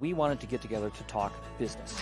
we wanted to get together to talk business.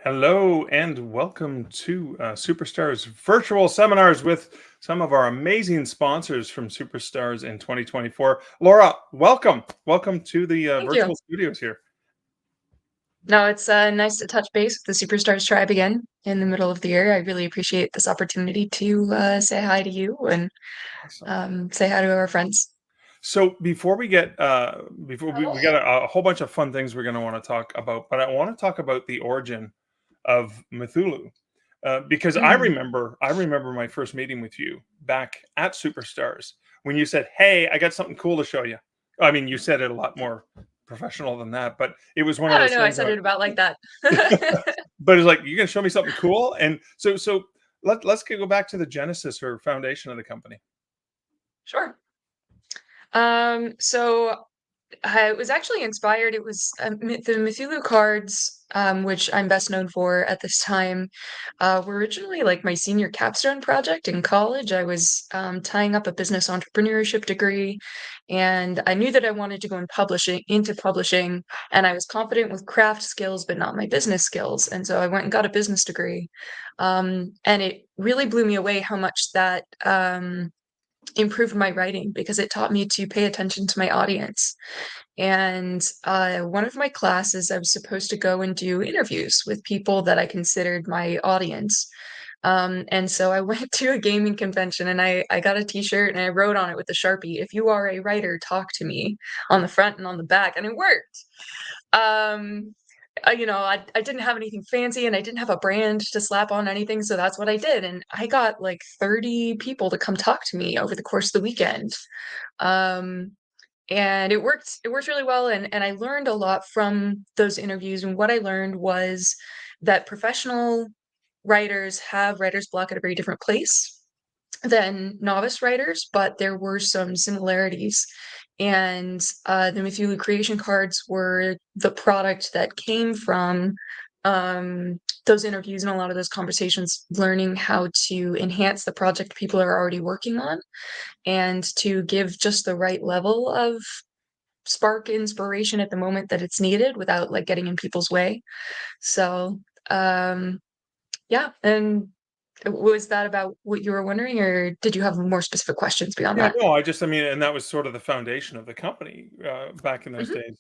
Hello and welcome to Superstars virtual seminars with some of our amazing sponsors from Superstars in 2024. Laura, welcome. Welcome to the Thank virtual you. studios here. No, it's nice to touch base with the Superstars tribe again in the middle of the year. I really appreciate this opportunity to say hi to you and Awesome. say hi to our friends. So before we get, we got a whole bunch of fun things we're going to want to talk about, but I want to talk about the origin of Mythulu. Because I remember my first meeting with you back at Superstars when you said, "Hey, I got something cool to show you." I mean, you said it a lot more professional than that, but it was one of I don't those know. I things. said it about like that. But it's like, you're gonna show me something cool, and so let's go back to the genesis or foundation of the company. Sure. So I was actually inspired. It was the Mythulu cards, which I'm best known for at this time, were originally like my senior capstone project in college. I was tying up a business entrepreneurship degree, and I knew that I wanted to go into publishing, and I was confident with craft skills, but not my business skills. And so I went and got a business degree, and it really blew me away how much that improved my writing because it taught me to pay attention to my audience. And one of my classes, I was supposed to go and do interviews with people that I considered my audience. And so I went to a gaming convention and I got a t-shirt and I wrote on it with a Sharpie, "If you are a writer, talk to me," on the front and on the back. And it worked. I didn't have anything fancy and I didn't have a brand to slap on anything. So that's what I did. And I got like 30 people to come talk to me over the course of the weekend. Um, and it worked really well, and I learned a lot from those interviews. And what I learned was that professional writers have writer's block at a very different place than novice writers, but there were some similarities. And the Mythulu Creation Cards were the product that came from those interviews and a lot of those conversations, learning how to enhance the project people are already working on and to give just the right level of spark inspiration at the moment that it's needed without like getting in people's way. So yeah. And was that about what you were wondering, or did you have more specific questions beyond Yeah, that? no, I mean, and that was sort of the foundation of the company back in those Mhm. days.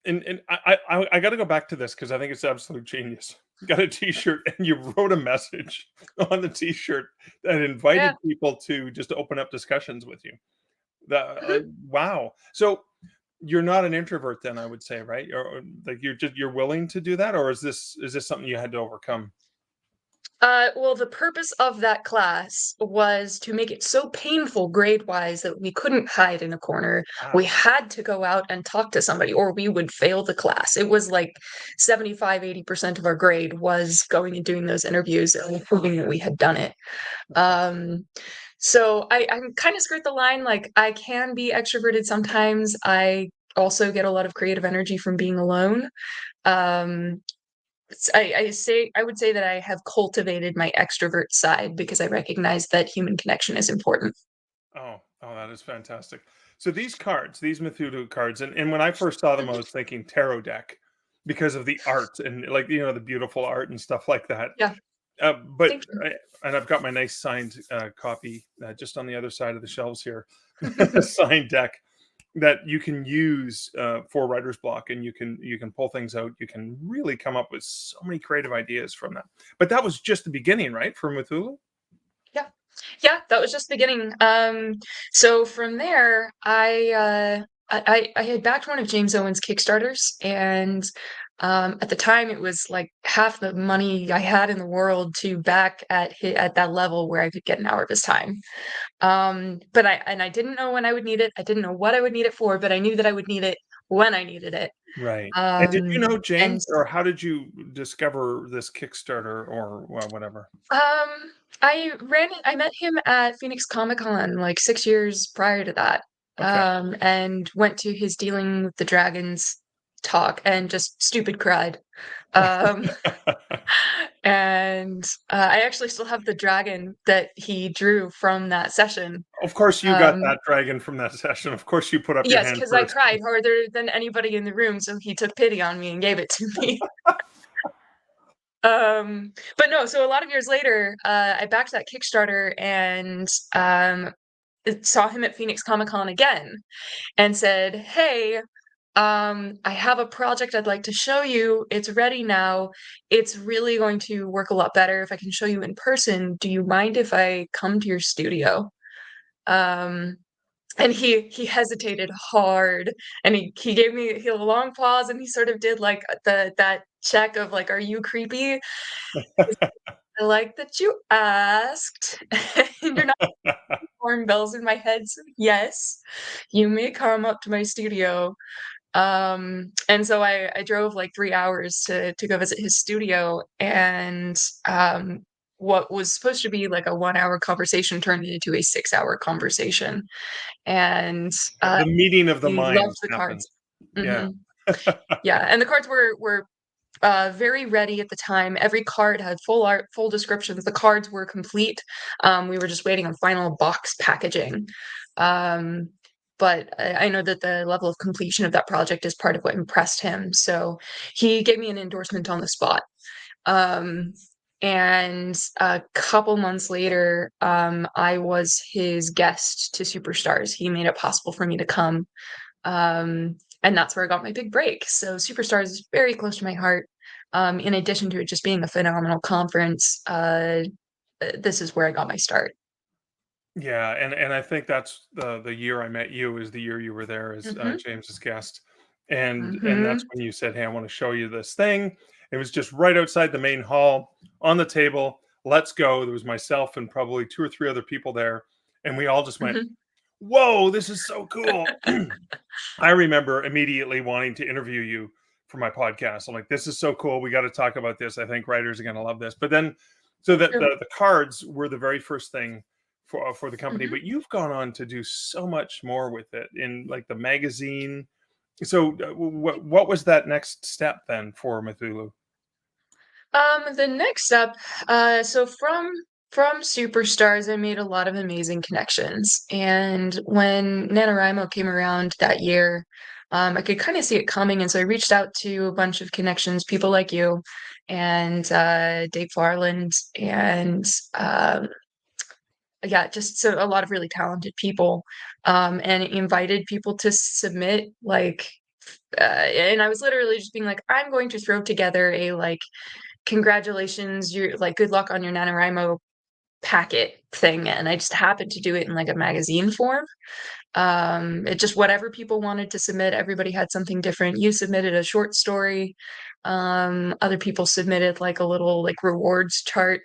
And I got to go back to this because I think it's absolute genius. You got a T-shirt and you wrote a message on the T-shirt that Yeah. invited people to just open up discussions with you. Mhm. Wow. So you're not an introvert then, I would say, right? Or like you're willing to do that, or is this something you had to overcome? Well, the purpose of that class was to make it so painful grade-wise that we couldn't hide in a corner. We Wow. had to go out and talk to somebody, or we would fail the class. It was like 75-80% of our grade was going and doing those interviews and proving that we had done it. Um, so I kind of skirt the line. Like, I can be extroverted sometimes. I also get a lot of creative energy from being alone. Um, I would say that I have cultivated my extrovert side because I recognize that human connection is important. Oh, that is fantastic. So these cards, these Mythulu cards, and when I first saw them, I Mhm. was thinking tarot deck because of the art and like the beautiful art and stuff like that. Yeah, But thank you. and I've got my nice signed copy just on the other side of the shelves here, a signed deck that you can use for writer's block, and you can pull things out. You can really come up with so many creative ideas from that. But that was just the beginning, right, for Mythulu? Yeah. Yeah, that was just the beginning. So from there, I had backed one of James Owen's Kickstarters, and at the time it was like half the money I had in the world to back at that level where I could get an hour of his time. But I didn't know when I would need it. I didn't know what I would need it for, but I knew that I would need it when I needed it. Right. And did you know And James, or how did you discover this Kickstarter, or well, whatever? I met him at Phoenix Comic Con like 6 years prior to that. Okay. And went to his Dealing with the Dragons talk and just stupid cried. Um, and I actually still have the dragon that he drew from that session. Of course, you got Um, that dragon from that session. Of course, you put up your yes, hand because I first. cried harder than anybody in the room, so he took pity on me and gave it to me. But no, so a lot of years later, I backed that Kickstarter and saw him at Phoenix Comic Con again and said, "Hey, I have a project I'd like to show you. It's ready now. It's really going to work a lot better if I can show you in person. Do you mind if I come to your studio?" Um, and he hesitated hard, and he gave me a long pause, and he sort of did like that check of like, "Are you creepy?" I like that you asked, and you're not pouring bells in my head. So yes, you may come up to my studio. And so I drove like 3 hours to go visit his studio, and what was supposed to be like a 1 hour conversation turned into a 6 hour conversation. And The meeting of the he loved minds the happened. cards. Yeah. Hmm. Yeah, and the cards were very ready at the time. Every card had full art, full descriptions. The cards were complete. We were just waiting on final box packaging. Um, but I know that the level of completion of that project is part of what impressed him. So he gave me an endorsement on the spot. Um, and a couple months later, I was his guest to Superstars. He made it possible for me to come, and that's where I got my big break. So Superstars is very close to my heart. In addition to it just being a phenomenal conference, this is where I got my start. Yeah, and I think that's the year I met you is the year you were there as Hmm. James's guest, and that's Hmm. when you said, "Hey, I want to show you this thing." It was just right outside the main hall on the table. Let's go. There was myself and probably two or three other people there, and we all just went, Hmm. "Whoa, this is so cool!" I remember immediately wanting to interview you for my podcast. I'm like, "This is so cool. We got to talk about this. I think writers are going to love this." But then, so that True. the cards were the very first thing for the company, Hmm. but you've gone on to do so much more with it in like the magazine. So, what was that next step then for Mythulu? The next step, so from Superstars, I made a lot of amazing connections. And when NaNoWriMo came around that year, I could kind of see it coming. And so I reached out to a bunch of connections, people like you and Dave Farland, and yeah, just so a lot of really talented people, and invited people to submit like, and I was literally just being like, I'm going to throw together a like, congratulations, you're like, good luck on your NaNoWriMo packet thing. And I just happened to do it in like a magazine form. It just whatever people wanted to submit, everybody had something different. You submitted a short story. Other people submitted like a little like rewards chart.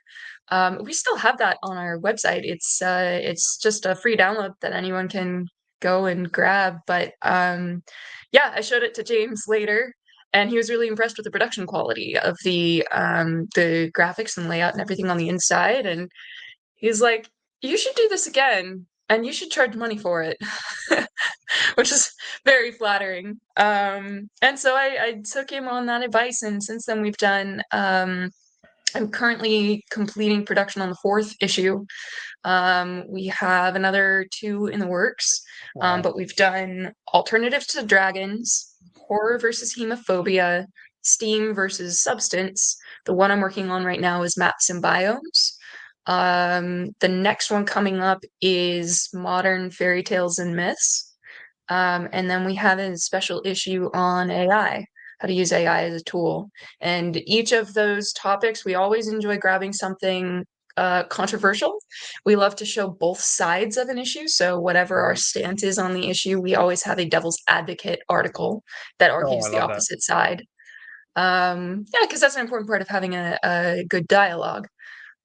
We still have that on our website. It's just a free download that anyone can go and grab. But yeah, I showed it to James later, and he was really impressed with the production quality of the graphics and layout and everything on the inside. And he's like, "You should do this again, and you should charge money for it," which is very flattering. And so I took him on that advice, and since then we've done. I'm currently completing production on the fourth issue. We have another two in the works, Wow. but we've done Alternatives to Dragons, Horror versus Hemophobia, Steam versus Substance. The one I'm working on right now is Maps and Biomes. The next one coming up is Modern Fairy Tales and Myths. And then we have a special issue on AI, how to use AI as a tool. And each of those topics, we always enjoy grabbing something controversial. We love to show both sides of an issue. So, whatever our Right. stance is on the issue, we always have a devil's advocate article that Oh, I argues the love that. opposite side. Yeah, because that's an important part of having a good dialogue.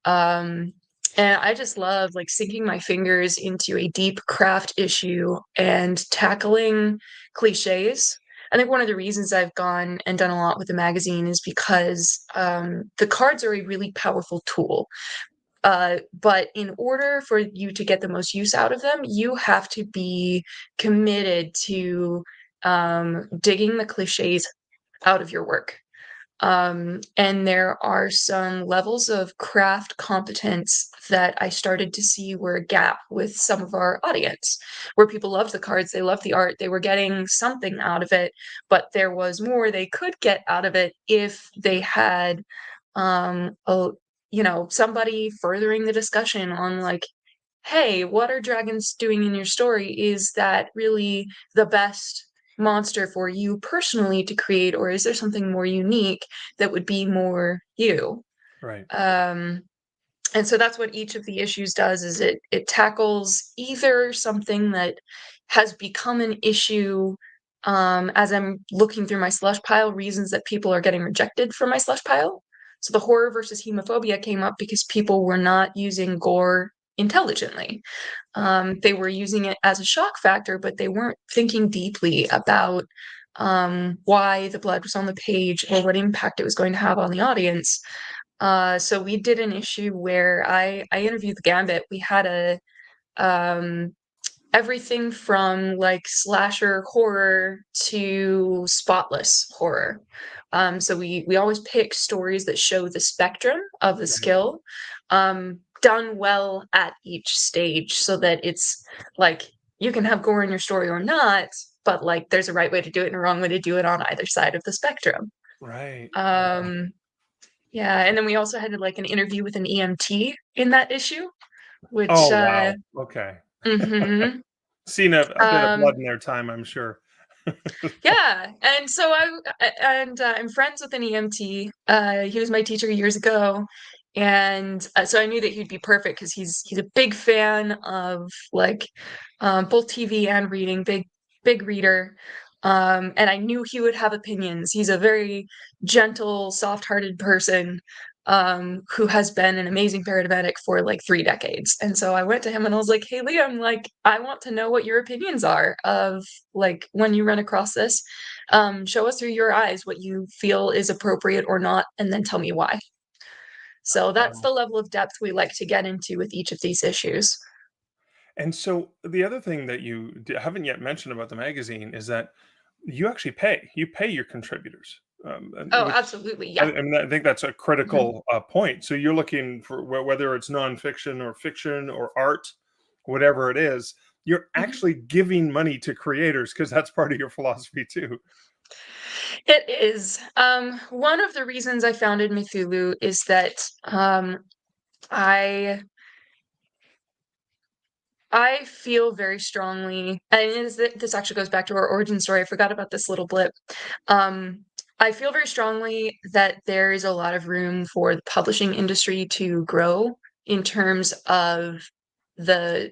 Um, and I just love like sinking my fingers into a deep craft issue and tackling cliches I think one of the reasons I've gone and done a lot with the magazine is because the cards are a really powerful tool. But in order for you to get the most use out of them, you have to be committed to digging the cliches out of your work. And there are some levels of craft competence that I started to see were a gap with some of our audience, where people loved the cards, they loved the art, they were getting something out of it, but there was more they could get out of it if they had somebody furthering the discussion on like, hey, what are dragons doing in your story? Is that really the best monster for you personally to create, or is there something more unique that would be more you? Right. And so that's what each of the issues does, is it tackles either something that has become an issue as I'm looking through my slush pile, reasons that people are getting rejected from my slush pile. So the horror versus hemophobia came up because people were not using gore intelligently. They were using it as a shock factor, but they weren't thinking deeply about why the blood was on the page or what impact it was going to have on the audience. So we did an issue where I interviewed the Gambit. We had a everything from like slasher horror to spotless horror. So we always pick stories that show the spectrum of the skill, done well at each stage, so that it's like you can have gore in your story or not, but like there's a right way to do it and a wrong way to do it on either side of the spectrum. Right. Yeah, and then we also had like an interview with an EMT in that issue, which Oh, wow. Okay. mhm. Seen a bit of blood Um, in their time, I'm sure. yeah, and so I'm friends with an EMT. He was my teacher years ago, and so I knew that he'd be perfect because he's a big fan of like both TV and reading, big reader. And I knew he would have opinions. He's a very gentle, soft-hearted person who has been an amazing paramedic for like 3 decades. And so I went to him and I was like, "Hey, Liam, like I want to know what your opinions are of like when you run across this. Show us through your eyes what you feel is appropriate or not, and then tell me why." So that's the level of depth we like to get into with each of these issues. And so the other thing that you haven't yet mentioned about the magazine is that you actually pay. You pay your contributors, and Oh, which absolutely. I, Yeah. I mean, I think that's a Mhm. critical point. So you're looking for whether it's nonfiction or fiction or art, whatever it is, you're Mhm. actually giving money to creators because that's part of your philosophy too. It is. One of the reasons I founded Mythulu is that I I feel very strongly, and this actually goes back to our origin story. I forgot about this little blip. I feel very strongly that there is a lot of room for the publishing industry to grow in terms of the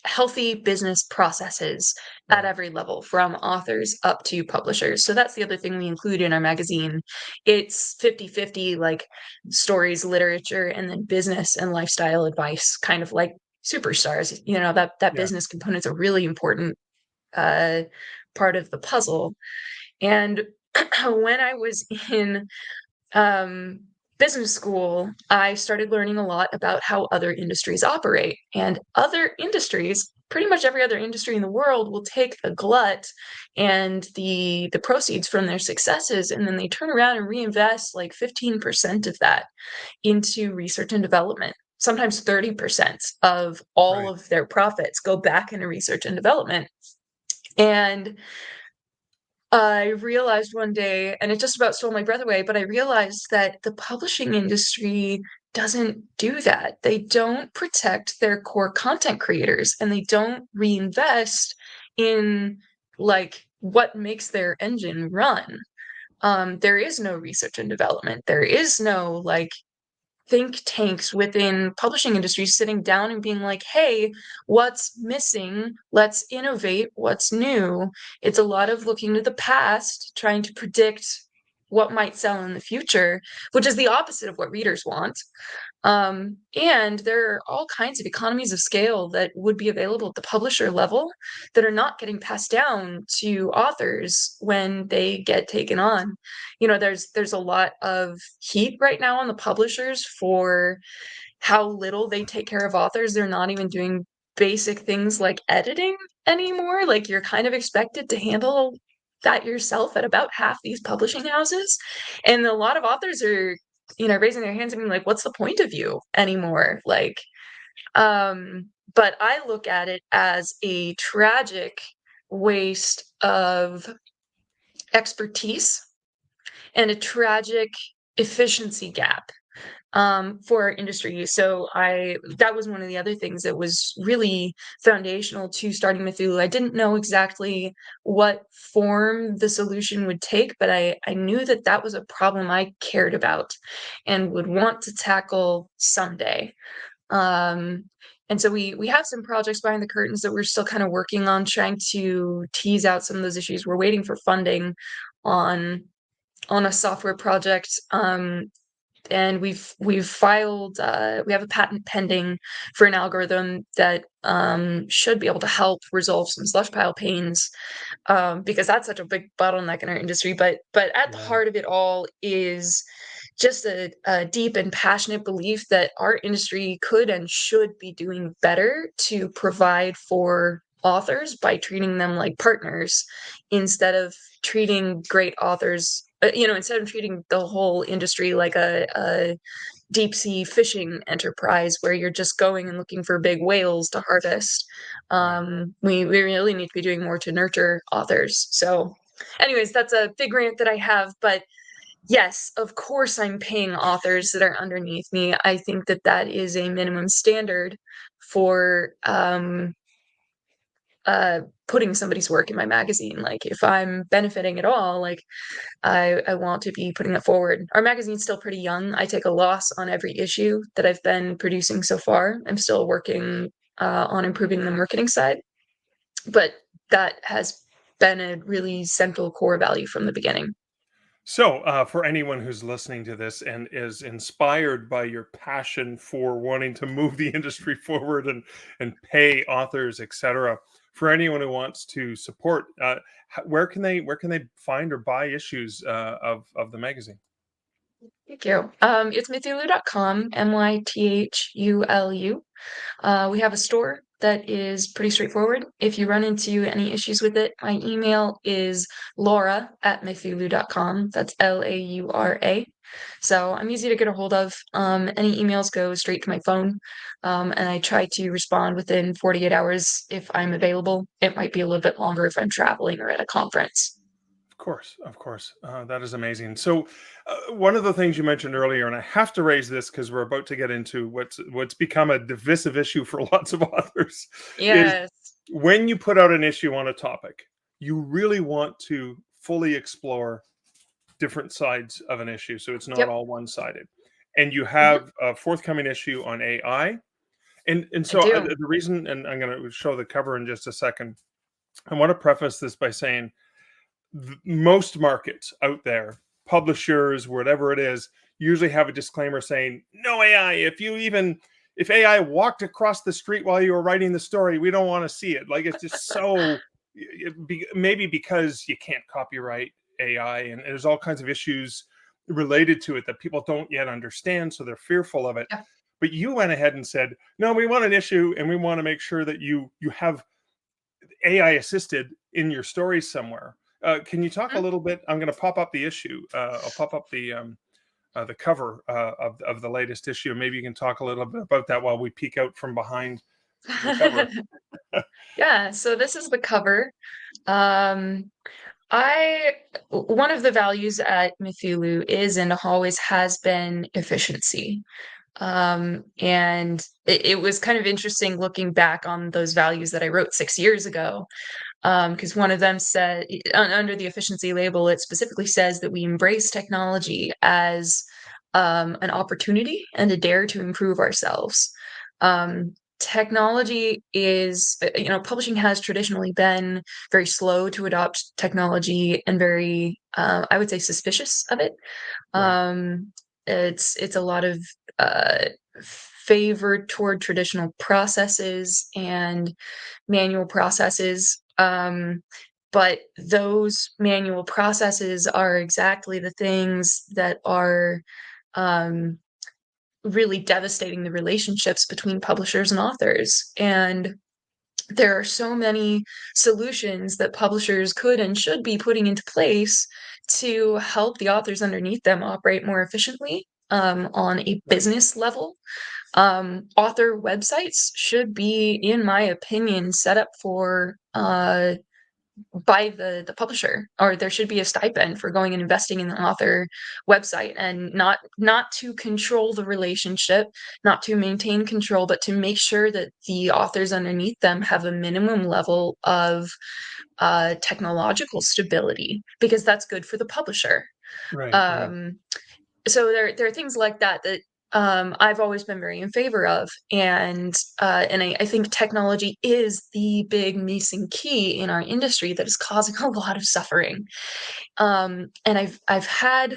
healthy business processes at Right. every level, from authors up to publishers. So that's the other thing we include in our magazine. It's 50-50, like stories, literature, and then business and lifestyle advice, kind of like superstars. That Yeah. business component's a really important uh, part of the puzzle. And when I was in um, business school, I started learning a lot about how other industries operate. And other industries, pretty much every other industry in the world, will take the glut and the proceeds from their successes, and then they turn around and reinvest like 15% of that into research and development. Sometimes 30% of all Right. of their profits go back into research and development. And I realized one day, and it just about stole my breath away, but I realized that the publishing industry doesn't do that. They don't protect their core content creators, and they don't reinvest in like what makes their engine run. There is no research and development. There is no like think tanks within publishing industries sitting down and being like, hey, what's missing? Let's innovate what's new. It's a lot of looking to the past, trying to predict what might sell in the future, which is the opposite of what readers want. And there are all kinds of economies of scale that would be available at the publisher level that are not getting passed down to authors when they get taken on. There's a lot of heat right now on the publishers for how little they take care of authors. They're not even doing basic things like editing anymore. Like, you're kind of expected to handle that yourself at about half these publishing houses. And a lot of authors are, raising their hands and being like, what's the point of you anymore? Like, but I look at it as a tragic waste of expertise and a tragic efficiency gap for our industry. So that was one of the other things that was really foundational to starting Mythulu. I didn't know exactly what form the solution would take, but I knew that was a problem I cared about and would want to tackle someday. And so we have some projects behind the curtains that we're still kind of working on, trying to tease out some of those issues. We're waiting for funding on a software project. And we've filed, we have a patent pending for an algorithm that should be able to help resolve some slush pile pains, because that's such a big bottleneck in our industry. But at the heart of it all is just a deep and passionate belief that our industry could and should be doing better to provide for authors by treating them like partners instead of treating great authors, instead of treating the whole industry like a deep sea fishing enterprise where you're just going and looking for big whales to harvest. We really need to be doing more to nurture authors. So anyways, that's a big rant that I have, but yes, of course I'm paying authors that are underneath me. I think that is a minimum standard for putting somebody's work in my magazine. Like, if I'm benefiting at all, like, I want to be putting it forward. Our magazine's still pretty young. I take a loss on every issue that I've been producing so far. I'm still working on improving the marketing side, but that has been a really central core value from the beginning. So, for anyone who's listening to this and is inspired by your passion for wanting to move the industry forward and pay authors, etc., for anyone who wants to support, where can they find or buy issues of the magazine? Thank you. It's mythulu.com, Mythulu. We have a store that is pretty straightforward. If you run into any issues with it, my email is laura@mythulu.com. That's Laura. So I'm easy to get a hold of. Any emails go straight to my phone, and I try to respond within 48 hours if I'm available. It might be a little bit longer if I'm traveling or at a conference. Of course. That is amazing. So, one of the things you mentioned earlier, and I have to raise this because we're about to get into what's become a divisive issue for lots of authors, is Yes. when you put out an issue on a topic, you really want to fully explore different sides of an issue, so it's not Yep. all one-sided. And you Mhm. have a forthcoming issue on AI, and I so do. the reason, and I'm going to show the cover in just a second. I want to preface this by saying most markets out there, publishers, whatever it is, usually have a disclaimer saying, no AI. If AI walked across the street while you were writing the story, we don't want to see it. Like, it's just so, maybe because you can't copyright AI and there's all kinds of issues related to it that people don't yet understand. So they're fearful of it. Yeah. But you went ahead and said, no, we want an issue and we want to make sure that you have AI assisted in your stories somewhere. Can you talk a Mhm. little bit? I'm going to pop up the issue. I'll pop up the cover of the latest issue. Maybe you can talk a little bit about that while we peek out from behind the cover. Yeah, so this is the cover. Um, One of the values at Mythulu is and always has been efficiency. And it was kind of interesting looking back on those values that I wrote 6 years ago. Because one of them said, under the efficiency label, it specifically says that we embrace technology as an opportunity and a dare to improve ourselves. technology is, publishing has traditionally been very slow to adopt technology and very, I would say, suspicious of it. Right. It's a lot of favored toward traditional processes and manual processes. But those manual processes are exactly the things that are um, really devastating the relationships between publishers and authors. And there are so many solutions that publishers could and should be putting into place to help the authors underneath them operate more efficiently on a business level. Author websites should be, in my opinion, set up for by the publisher, or there should be a stipend for going and investing in the author website, and not to control the relationship, not to maintain control, but to make sure that the authors underneath them have a minimum level of technological stability, because that's good for the publisher. Right. Right. um so there are things like that that I've always been very in favor of, and I think technology is the big missing key in our industry that is causing a lot of suffering. And I've had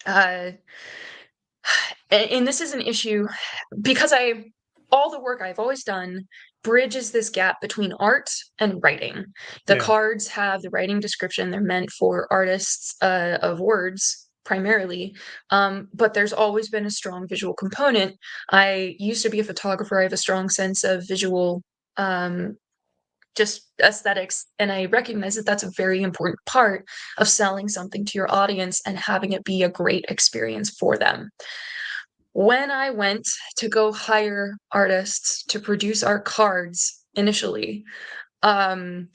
uh, and this is an issue because all the work I've always done bridges this gap between art and writing. The Yeah. cards have the writing description. They're meant for artists of words primarily, but there's always been a strong visual component. I used to be a photographer. I have a strong sense of visual, just aesthetics, and I recognize that that's a very important part of selling something to your audience and having it be a great experience for them. When I went to go hire artists to produce our cards initially, um,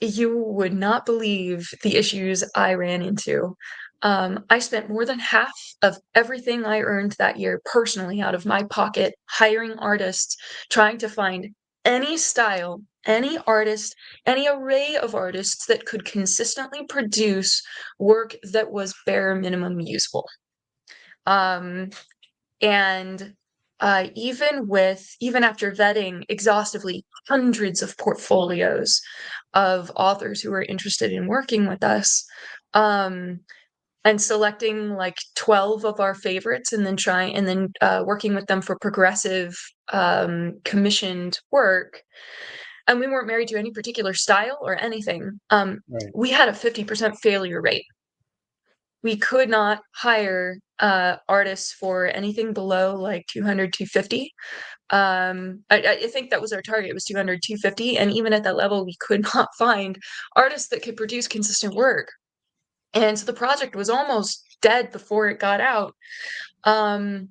you would not believe the issues I ran into. I spent more than half of everything I earned that year personally out of my pocket hiring artists, trying to find any style, any artist, any array of artists that could consistently produce work that was bare minimum usable. Um, and even after vetting exhaustively hundreds of portfolios of authors who were interested in working with us, um, and selecting like 12 of our favorites, and then working with them for progressive commissioned work, and we weren't married to any particular style or anything. Right. We had a 50% failure rate. We could not hire artists for anything below like 200, 250. I think that was our target, was 200, 250. And even at that level, we could not find artists that could produce consistent work. And so the project was almost dead before it got out. And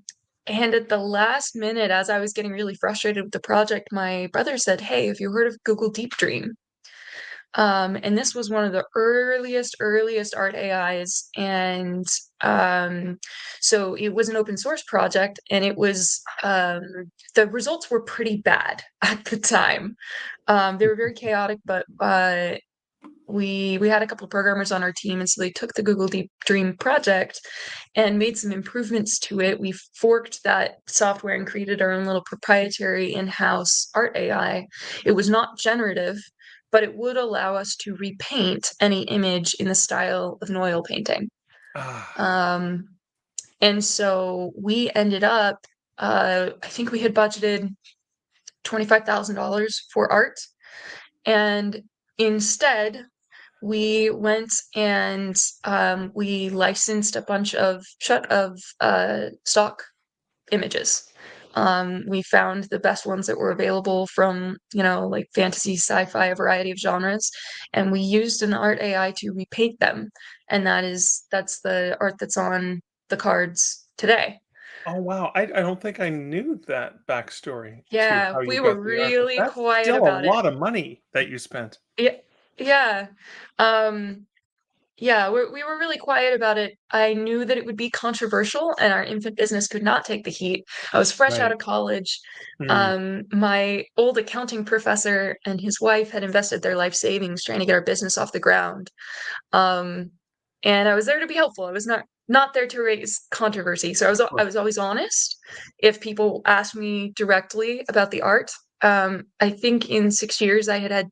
at the last minute, as I was getting really frustrated with the project, my brother said, "Hey, have you heard of Google Deep Dream?" And this was one of the earliest art AIs. And so it was an open source project, and it was, the results were pretty bad at the time. They were very chaotic, but we had a couple of programmers on our team, and so they took the Google Deep Dream project and made some improvements to it. We forked that software and created our own little proprietary in-house art AI. It was not generative, but it would allow us to repaint any image in the style of an oil painting. Ah. Um, and so we ended up, I think we had budgeted $25,000 for art, and instead we went and we licensed a bunch of stock images. We found the best ones that were available from, like fantasy, sci-fi, a variety of genres, and we used an art AI to repaint them. And that's the art that's on the cards today. Oh, wow. I don't think I knew that backstory to Yeah, how you we were got the art, but really that's quiet still a about it. lot of money that you spent. Yeah, yeah. Um, Yeah, we were really quiet about it. I knew that it would be controversial and our infant business could not take the heat. I was fresh out Right. of college. Mm. My old accounting professor and his wife had invested their life savings trying to get our business off the ground. Um, and I was there to be helpful. I was not not there to raise controversy. So I was always honest. If people asked me directly about the art, I think in 6 years I had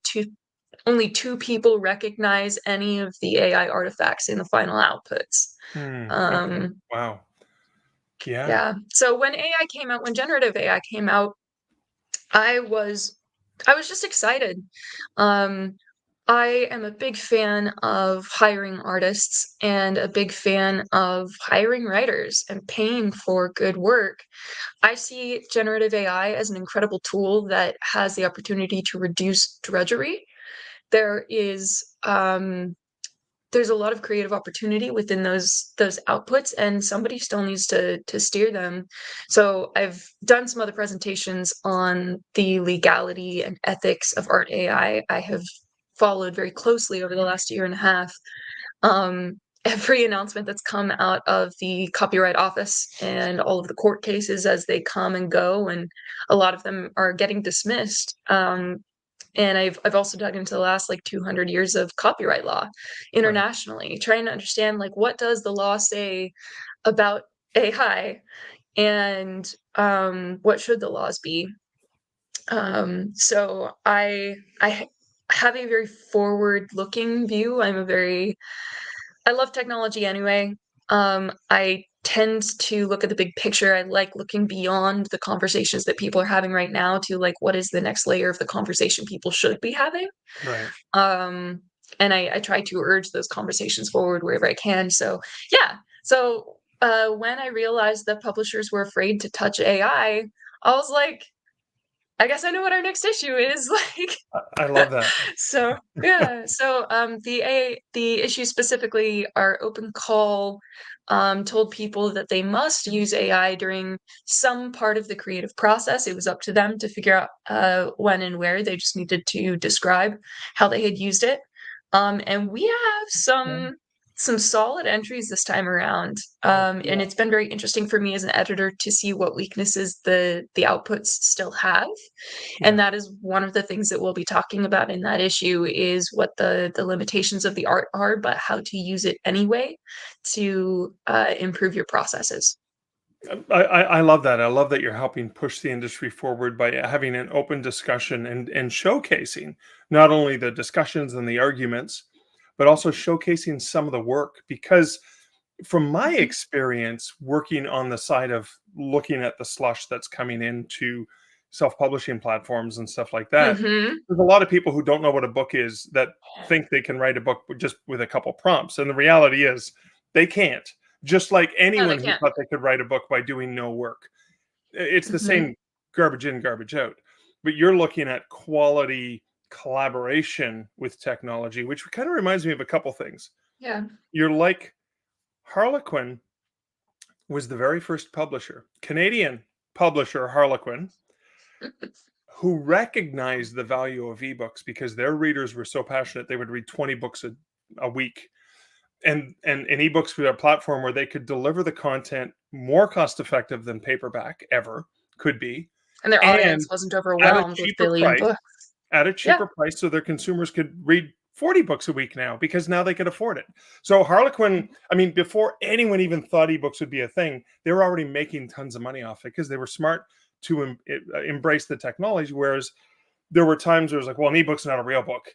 only 2 people recognize any of the AI artifacts in the final outputs. Okay. Wow. Yeah. Yeah. So when AI came out, when generative AI came out, I was just excited. Um, I am a big fan of hiring artists and a big fan of hiring writers and paying for good work. I see generative AI as an incredible tool that has the opportunity to reduce drudgery. There is there's a lot of creative opportunity within those outputs, and somebody still needs to steer them. So I've done some other presentations on the legality and ethics of art AI. I have followed very closely over the last year and a half every announcement that's come out of the Copyright Office and all of the court cases as they come and go, and a lot of them are getting dismissed. And I've also dug into the last like 200 years of copyright law internationally, trying to understand like what does the law say about AI, and what should the laws be. So I have a very forward-looking view. I love technology anyway. I tend to look at the big picture. I like looking beyond the conversations that people are having right now to like what is the next layer of the conversation people should be having. Right. And I try to urge those conversations forward wherever I can. So yeah. So when I realized that publishers were afraid to touch AI, I was like, I guess I know what our next issue is. Like, I love that. so yeah. So the issue specifically, our open call told people that they must use AI during some part of the creative process. It was up to them to figure out when and where. They just needed to describe how they had used it. And we have some solid entries this time around. And it's been very interesting for me as an editor to see what weaknesses the outputs still have. And that is one of the things that we'll be talking about in that issue, is what the limitations of the art are, but how to use it anyway to improve your processes. I love that. I love that you're helping push the industry forward by having an open discussion and showcasing not only the discussions and the arguments, but also showcasing some of the work. Because from my experience working on the side of looking at the slush that's coming into self-publishing platforms and stuff like that, Mm-hmm. there's a lot of people who don't know what a book is that think they can write a book just with a couple prompts. And the reality is they can't. Just like No, they anyone who can't. thought they could write a book by doing no work. It's the Mm-hmm. same garbage in, garbage out. But you're looking at quality collaboration with technology, which kind of reminds me of a couple things. Yeah. You're like Harlequin was the very first publisher, Canadian publisher Harlequin, who recognized the value of ebooks because their readers were so passionate they would read 20 books a week. And ebooks were a platform where they could deliver the content more cost effective than paperback ever could be, And their and audience wasn't at a overwhelmed with cheaper billion price, books. Yeah. so their consumers could read 40 books a week now because now they could afford it. So Harlequin, I mean, before anyone even thought ebooks would be a thing, they were already making tons of money off it because they were smart to embrace the technology. Whereas there were times where it was like, well, an ebook's not a real book.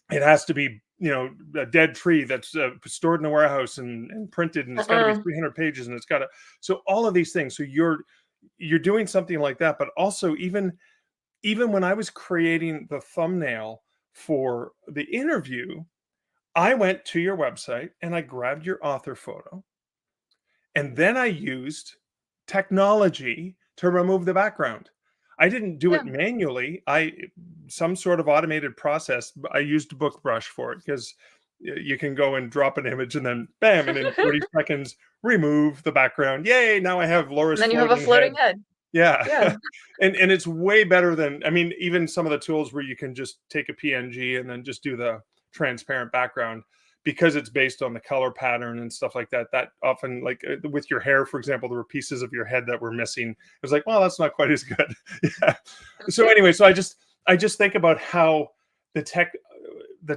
It has to be, a dead tree that's stored in a warehouse and printed, and it's got to be 300 pages, and it's got to. So all of these things. So you're doing something like that, but also even when I was creating the thumbnail for the interview, I went to your website and I grabbed your author photo, and then I used technology to remove the background. I didn't do Yeah. it manually. Some sort of automated process. I used Book Brush for it because you can go and drop an image and then bam, and in 30 seconds remove the background. Yay! Now I have Laura's And then you have a floating head. Yeah. Yeah. and it's way better than, I mean, even some of the tools where you can just take a PNG and then just do the transparent background, because it's based on the color pattern and stuff like that. That often, like with your hair, for example, there were pieces of your head that were missing. It was like, well, that's not quite as good. Yeah. So anyway, so I just think about how the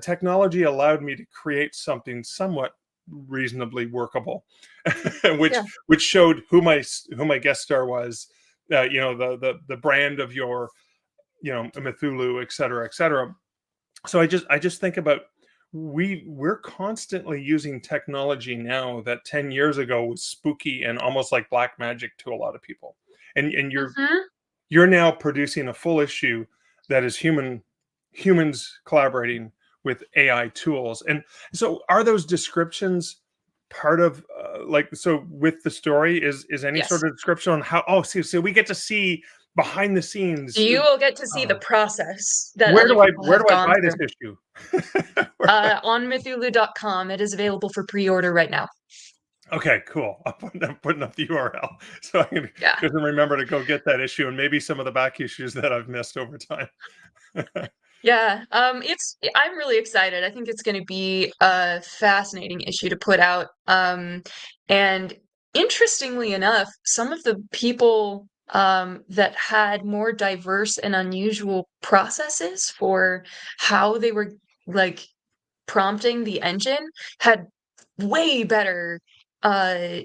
technology allowed me to create something somewhat reasonably workable, Yeah. which showed who my guest star was, the brand of your, Mythulu, et cetera, et cetera. So I just think about, we're constantly using technology now that 10 years ago was spooky and almost like black magic to a lot of people. And Mhm. you're now producing a full issue that is humans collaborating with AI tools. And so are those descriptions part of, so with the story, is any Yes. sort of description on how, so we get to see behind the scenes. You will get to see the uh, process that other people where have do I gone buy this through. issue? On Mythulu.com. It is available for pre-order right now. Okay, cool. I'm putting up the URL so I can Yeah. just remember to go get that issue, and maybe some of the back issues that I've missed over time. Yeah. I'm really excited. I think it's going to be a fascinating issue to put out. And interestingly enough, some of the people that had more diverse and unusual processes for how they were like prompting the engine had way better uh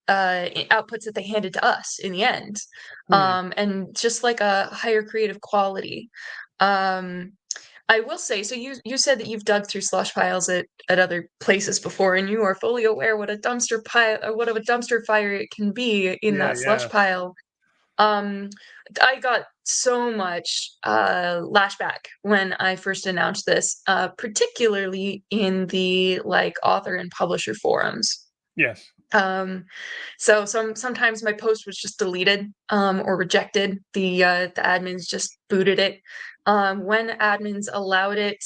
outputs that they handed to us in the end, Hmm. and just like a higher creative quality. um I will say, so you said that you've dug through slush piles at other places before, and you are fully aware what a dumpster pile or what of a dumpster fire it can be in Yeah, that slush yeah. pile. um, I got so much lashback when I first announced this, particularly in the like author and publisher forums. Yes. Um, so sometimes my post was just deleted or rejected. The admins just booted it. When admins allowed it,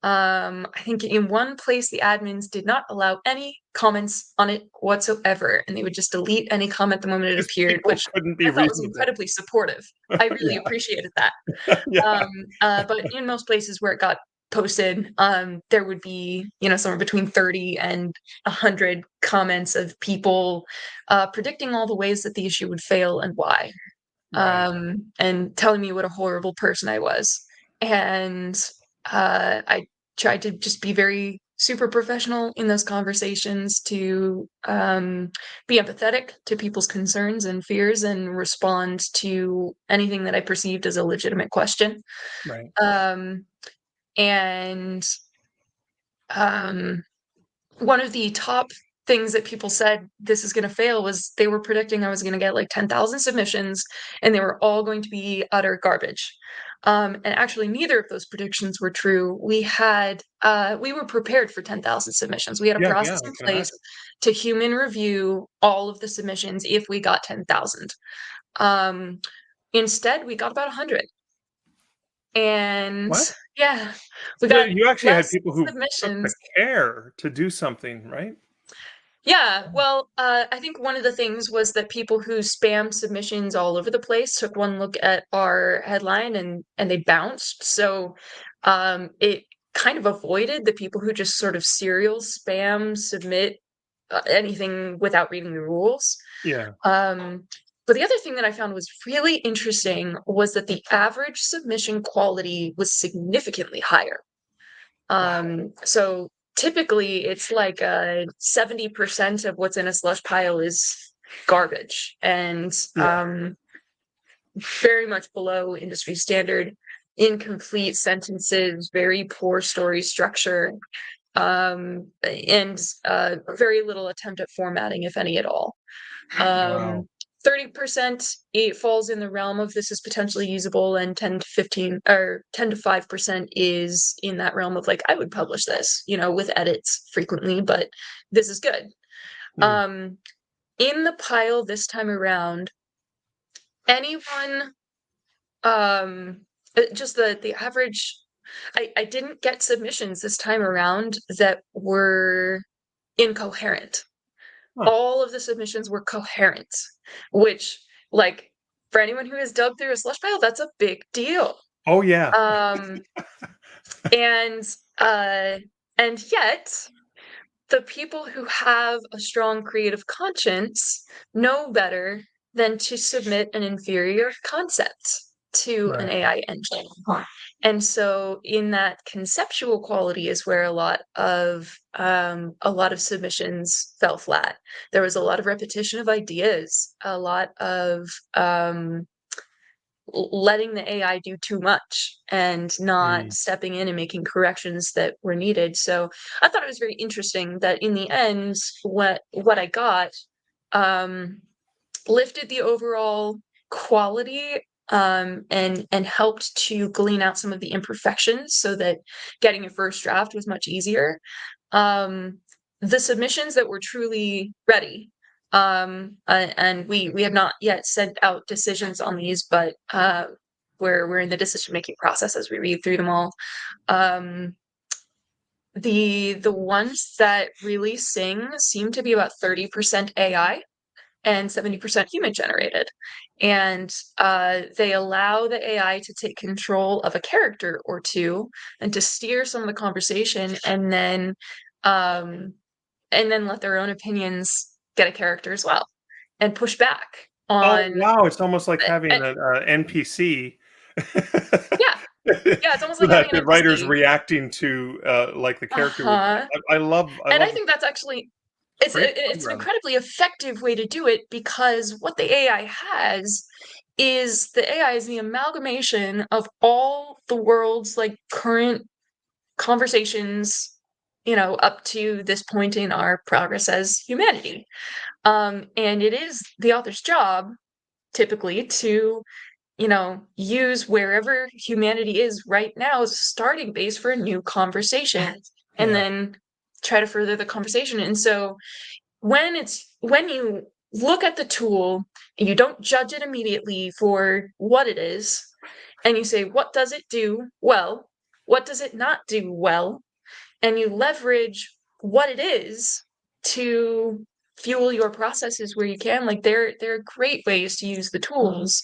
I think in one place the admins did not allow any comments on it whatsoever, and they would just delete any comment the moment it Because appeared, people which couldn't be I thought was reasonable. incredibly supportive. I really Yeah. appreciated that. Yeah. But in most places where it got posted, there would be, somewhere between 30 and 100 comments of people predicting all the ways that the issue would fail and why, Right. and telling me what a horrible person I was. And I tried to just be very super professional in those conversations to be empathetic to people's concerns and fears and respond to anything that I perceived as a legitimate question. Right. Um, and um, one of the top things that people said this is going to fail was they were predicting I was going to get like 10,000 submissions and they were all going to be utter garbage. And actually, neither of those predictions were true. We were prepared for 10,000 submissions. We had a Yeah, yeah, process I in can place imagine. to human review all of the submissions if we got 10,000. Um, Instead, we got about 100. And What? yeah, we So got you actually had less people who took the submissions. care to do something, right? Yeah, well, I think one of the things was that people who spam submissions all over the place took one look at our headline and they bounced. So it kind of avoided the people who just sort of serial spam submit anything without reading the rules. Yeah. Um, but the other thing that I found was really interesting was that the average submission quality was significantly higher. Wow. So typically it's like 70% of what's in a slush pile is garbage and Yeah. very much below industry standard, incomplete sentences, very poor story structure, and very little attempt at formatting, if any at all. Wow. 30% it falls in the realm of this is potentially usable, and 10 to 15 or 10 to 5% is in that realm of like I would publish this, with edits frequently, but this is good. Hmm. Um, in the pile this time around, anyone just the average, I didn't get submissions this time around that were incoherent. Huh. All of the submissions were coherent, which, like, for anyone who has dug through a slush pile, that's a big deal. Oh yeah. Um, and uh, and yet, the people who have a strong creative conscience know better than to submit an inferior concept. to an AI engine. And so in that conceptual quality is where a lot of submissions fell flat. There was a lot of repetition of ideas, a lot of letting the AI do too much and not stepping in and making corrections that were needed. So I thought it was very interesting that in the end, what I got lifted the overall quality and helped to glean out some of the imperfections so that getting a first draft was much easier. The submissions that were truly ready, and we have not yet sent out decisions on these, but we're in the decision-making process as we read through them all. The ones that really sing seem to be about 30% AI and 70% human generated. And they allow the AI to take control of a character or two and to steer some of the conversation, and then let their own opinions get a character as well and push back Oh, on. wow, it's almost like having And, an NPC. yeah, it's almost So like that having the an writer's NPC. reacting to, like, the character would. I love And I the think that's actually it's great an program. incredibly effective way to do it, because what the AI has is the AI is the amalgamation of all the world's like current conversations, up to this point in our progress as humanity. And it is the author's job typically to, use wherever humanity is right now as a starting base for a new conversation, and then try to further the conversation. And so when you look at the tool and you don't judge it immediately for what it is, and you say, what does it do well? What does it not do well? And you leverage what it is to fuel your processes where you can. Like there are great ways to use the tools.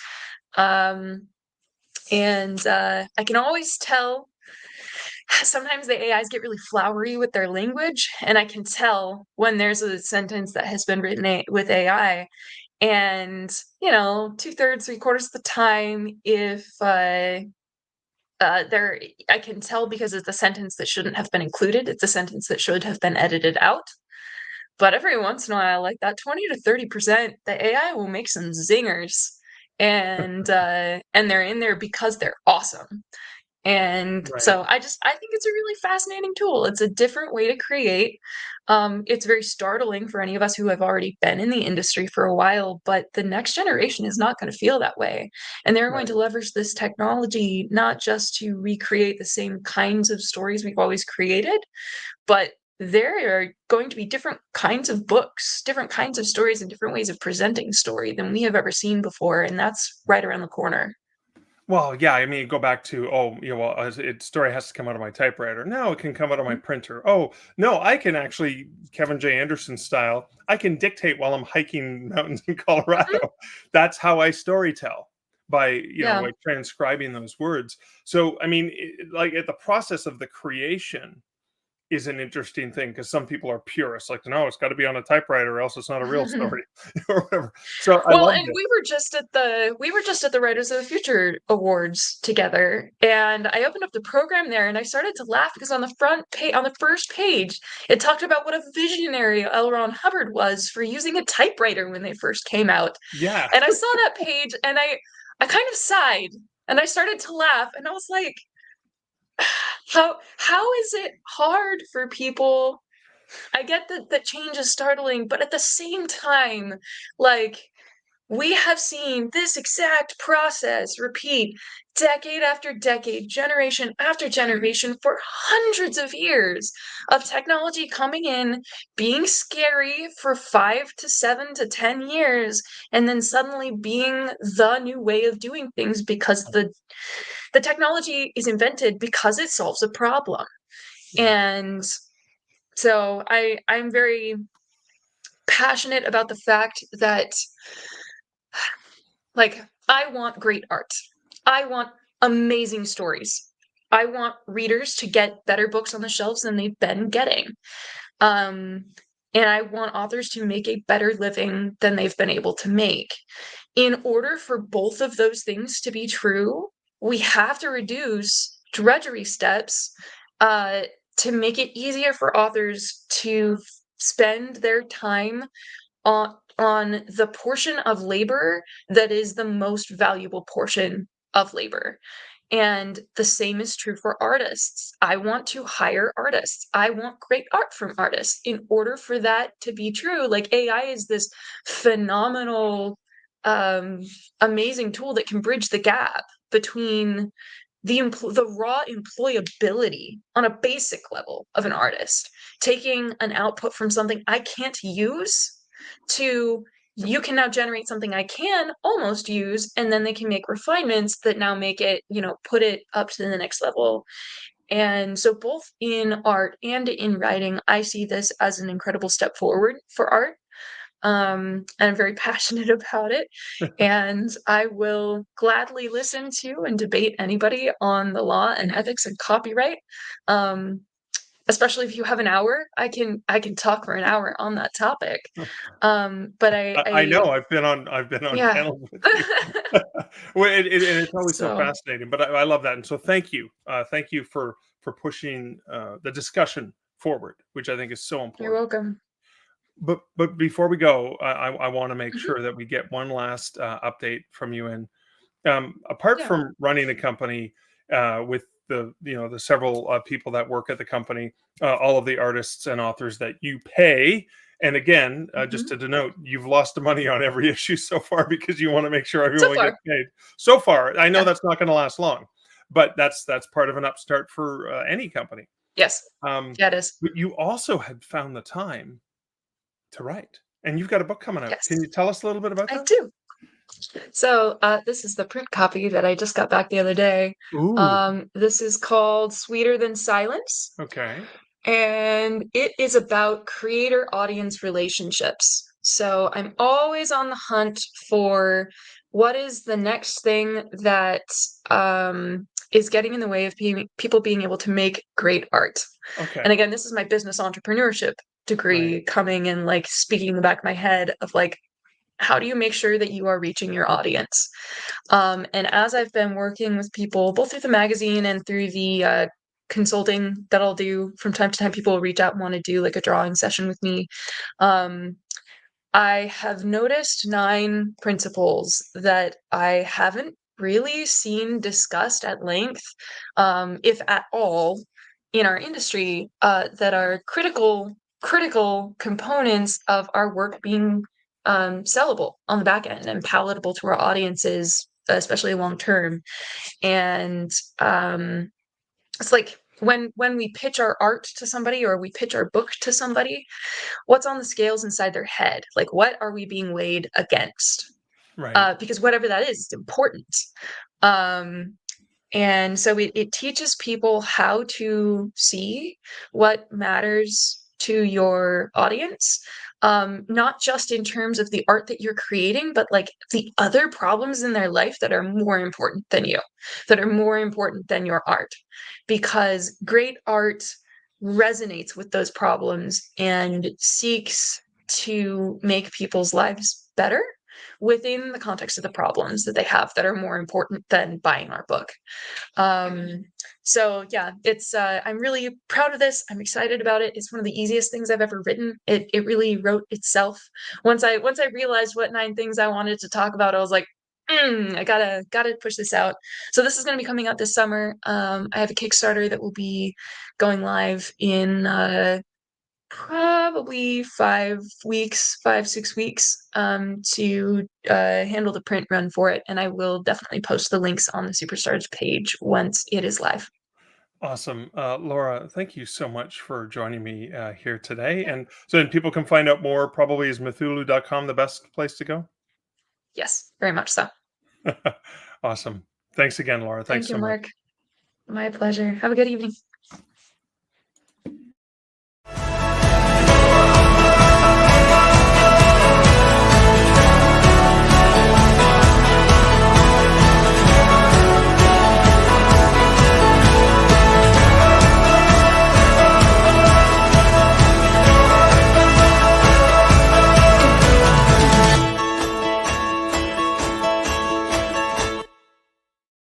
And I can always tell sometimes the AIs get really flowery with their language, and I can tell when there's a sentence that has been written with AI. And 2/3, 3/4 of the time, if I can tell because it's a sentence that shouldn't have been included. It's a sentence that should have been edited out. But every once in a while, like that 20 to 30%, the AI will make some zingers, and they're in there because they're awesome. And Right. so I think it's a really fascinating tool. It's a different way to create. It's very startling for any of us who have already been in the industry for a while, but the next generation is not going to feel that way. And they're going to leverage this technology not just to recreate the same kinds of stories we've always created, but there are going to be different kinds of books, different kinds of stories, and different ways of presenting story than we have ever seen before. And that's right around the corner. Well, yeah, I mean, go back to, story has to come out of my typewriter. No, it can come out of my printer. Oh, no, I can actually, Kevin J. Anderson style, I can dictate while I'm hiking mountains in Colorado. That's how I storytell, by, like transcribing those words. So, I mean, like at the process of the creation is an interesting thing, because some people are purists, like, no, it's got to be on a typewriter or else it's not a real story or whatever. So I Well, love and it. we were just at the Writers of the Future Awards together, and I opened up the program there, and I started to laugh because on the first page, it talked about what a visionary L. Ron Hubbard was for using a typewriter when they first came out. Yeah. And I saw that page, and I kind of sighed, and I started to laugh, and I was like, how is it hard for people? I get that change is startling, but at the same time, like, we have seen this exact process repeat decade after decade, generation after generation, for hundreds of years, of technology coming in, being scary for 5 to 7 to 10 years, and then suddenly being the new way of doing things, because the technology is invented because it solves a problem. And so I'm very passionate about the fact that, like, I want great art. I want amazing stories. I want readers to get better books on the shelves than they've been getting. And I want authors to make a better living than they've been able to make. in order for both of those things to be true, we have to reduce drudgery steps to make it easier for authors to spend their time on the portion of labor that is the most valuable portion of labor. And the same is true for artists. I want to hire artists. I want great art from artists. In order for that to be true, like AI is this phenomenal, amazing tool that can bridge the gap between the raw employability on a basic level of an artist, taking an output from something I can't use to you can now generate something I can almost use, and then they can make refinements that now make it, put it up to the next level. And so both in art and in writing, I see this as an incredible step forward for art. And I'm very passionate about it. And I will gladly listen to and debate anybody on the law and ethics and copyright. Especially if you have an hour, I can talk for an hour on that topic. But I know I've been on yeah. panels with you. Well, and it's always so So fascinating. But I love that, and so thank you for pushing the discussion forward, which I think is so you're important. welcome. But before we go, I want to make Mhm. sure that we get one last update from you. And apart Yeah. from running a company with the several people that work at the company, all of the artists and authors that you pay, and again, just Mhm. to denote, you've lost money on every issue so far because you want to make sure So everyone gets far, paid. So far, I know yeah. that's not going to last long, but that's part of an upstart for any company. Yes. Um, Yeah, it is. but you also had found the time to write, and you've got a book coming out. Can Yes, you tell us a little bit about I that? do. So this is the print copy that I just got back the other day. Ooh, This is called Sweeter Than Silence. okay. And it is about creator audience relationships. So I'm always on the hunt for what is the next thing that is getting in the way of people being able to make great art. Okay. And again, this is my business entrepreneurship Right. degree coming and like speaking in the back of my head of like, how do you make sure that you are reaching your audience? And as I've been working with people, both through the magazine and through the consulting that I'll do from time to time, people will reach out and want to do like a drawing session with me. Um, I have noticed 9 principles that I haven't really seen discussed at length, if at all, in our industry, that are critical components of our work being sellable on the back end and palatable to our audiences, especially long term. And it's like when we pitch our art to somebody or we pitch our book to somebody, what's on the scales inside their head? Like, what are we being weighed against? Right. Because whatever that is, it's important. Um, and so it teaches people how to see what matters to your audience, not just in terms of the art that you're creating, but like the other problems in their life that are more important than you, that are more important than your art. Because great art resonates with those problems and seeks to make people's lives better within the context of the problems that they have that are more important than buying our book. So yeah, it's I'm really proud of this. I'm excited about it. It's one of the easiest things I've ever written. It really wrote itself. Once I realized what 9 things I wanted to talk about, I was like, I gotta push this out. So this is gonna be coming out this summer. I have a Kickstarter that will be going live in probably 5 weeks, 5, 6 weeks, to handle the print run for it. And I will definitely post the links on the Superstars page once it is live. Awesome. Laura, thank you so much for joining me here today. Yeah. And so then people can find out more, probably is mythulu.com the best place to go? Yes, very much so. Awesome. Thanks again, Laura. Thanks Thank you, so much. Mark. My pleasure. Have a good evening.